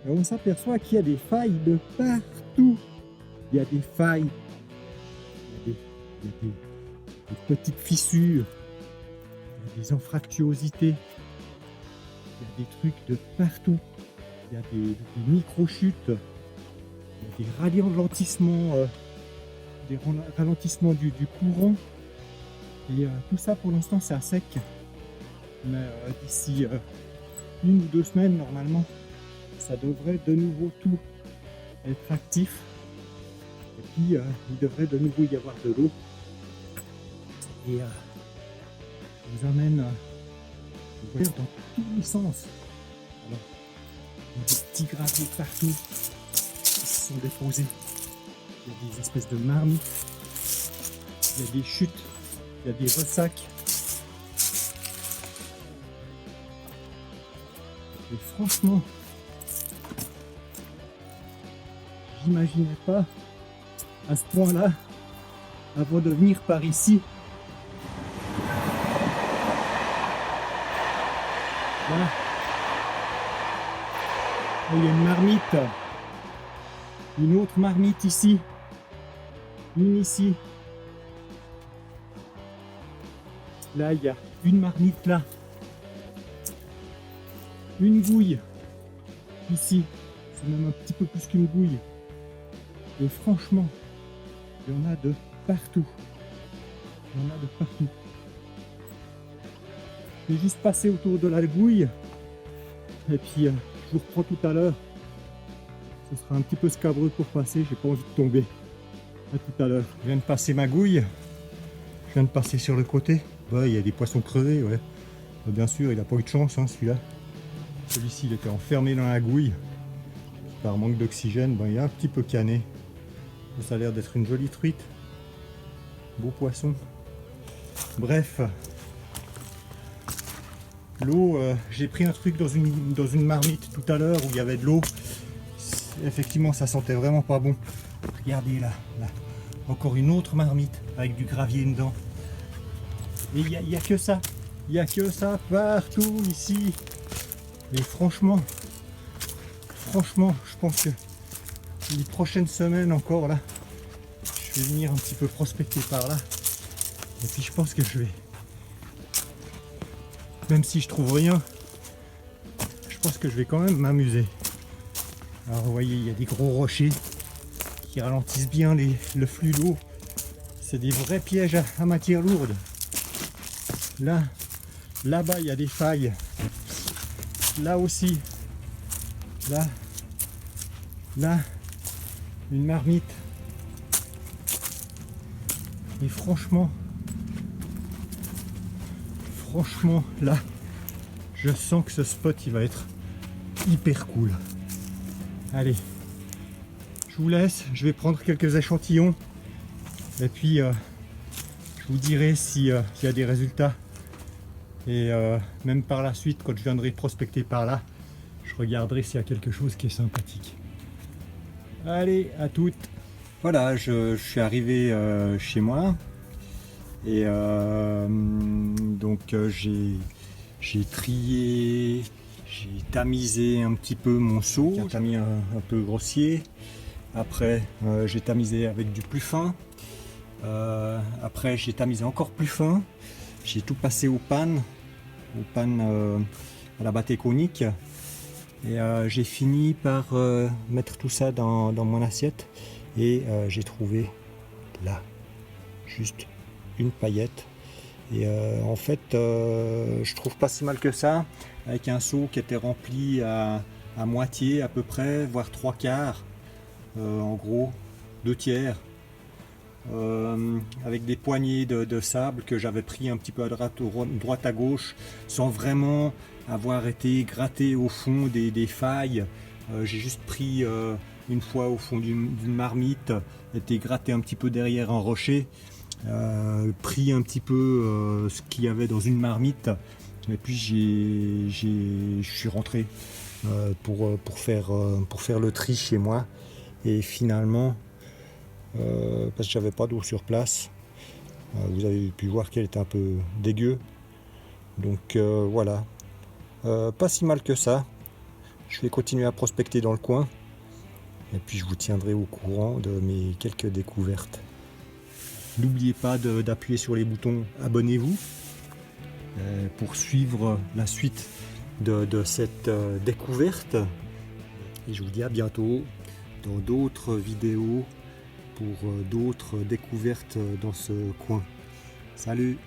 Et on s'aperçoit qu'il y a des failles de partout. Il y a des failles, des petites fissures, il y a des anfractuosités, il y a des trucs de partout. Il y a des micro-chutes, il y a des ralentissements, du courant. Et tout ça pour l'instant c'est à sec. Mais d'ici 1 ou 2 semaines normalement, ça devrait de nouveau tout être actif. Et puis il devrait de nouveau y avoir de l'eau. Et je vous amène dans tous les sens. Alors, il y a des petits graviers partout qui se sont déposés. Il y a des espèces de marmites. Il y a des chutes. Il y a des ressacs. Et franchement, j'imaginais pas à ce point-là avant de venir par ici. Voilà. Il y a une marmite. Une autre marmite ici. Une ici. Là, il y a une marmite là. Une gouille. Ici. C'est même un petit peu plus qu'une gouille. Et franchement, il y en a de partout. Il y en a de partout. Je vais juste passer autour de la gouille. Et puis, je vous reprends tout à l'heure. Ce sera un petit peu scabreux pour passer. J'ai pas envie de tomber. À tout à l'heure. Je viens de passer ma gouille. Je viens de passer sur le côté. Ouais, il y a des poissons crevés, ouais. Bien sûr, il n'a pas eu de chance, hein, celui-là. Celui-ci, il était enfermé dans la gouille. Par manque d'oxygène, ben, il est un petit peu cané. Ça a l'air d'être une jolie truite. Beau poisson. Bref. L'eau, j'ai pris un truc dans une marmite tout à l'heure où il y avait de l'eau. Effectivement, ça sentait vraiment pas bon. Regardez là, là. Encore une autre marmite avec du gravier dedans. Et il n'y a que ça. Il n'y a que ça partout ici. Et franchement, je pense que les prochaines semaines encore là, je vais venir un petit peu prospecter par là. Et puis je pense que je vais, même si je trouve rien, je pense que je vais quand même m'amuser. Alors vous voyez, il y a des gros rochers qui ralentissent bien le flux d'eau. C'est des vrais pièges à matière lourde. Là-bas, il y a des failles. Là aussi. Là, une marmite. Et franchement, là, je sens que ce spot, il va être hyper cool. Allez, je vous laisse. Je vais prendre quelques échantillons. Et puis, je vous dirai s'il y a des résultats. Et même par la suite, quand je viendrai prospecter par là, je regarderai s'il y a quelque chose qui est sympathique. Allez, à toutes. Voilà, je suis arrivé chez moi. Et donc j'ai trié, j'ai tamisé un petit peu mon seau. Un tamis un peu grossier. Après, j'ai tamisé avec du plus fin. Après, j'ai tamisé encore plus fin. J'ai tout passé aux pannes à la batte conique. Et j'ai fini par mettre tout ça dans mon assiette. Et j'ai trouvé là, juste une paillette. Et en fait, je trouve pas si mal que ça, avec un seau qui était rempli à moitié à peu près, voire 3/4, en gros, 2/3. Avec des poignées de sable que j'avais pris un petit peu à droite à gauche sans vraiment avoir été gratté au fond des failles. J'ai juste pris une fois au fond d'une marmite, été gratté un petit peu derrière un rocher, pris un petit peu ce qu'il y avait dans une marmite et puis je suis rentré pour faire le tri chez moi. Et finalement, parce que j'avais pas d'eau sur place, vous avez pu voir qu'elle était un peu dégueu, donc voilà, pas si mal que ça. Je vais continuer à prospecter dans le coin. Et puis je vous tiendrai au courant de mes quelques découvertes. N'oubliez pas d'appuyer sur les boutons abonnez-vous pour suivre la suite de cette découverte. Et je vous dis à bientôt dans d'autres vidéos pour d'autres découvertes dans ce coin. Salut!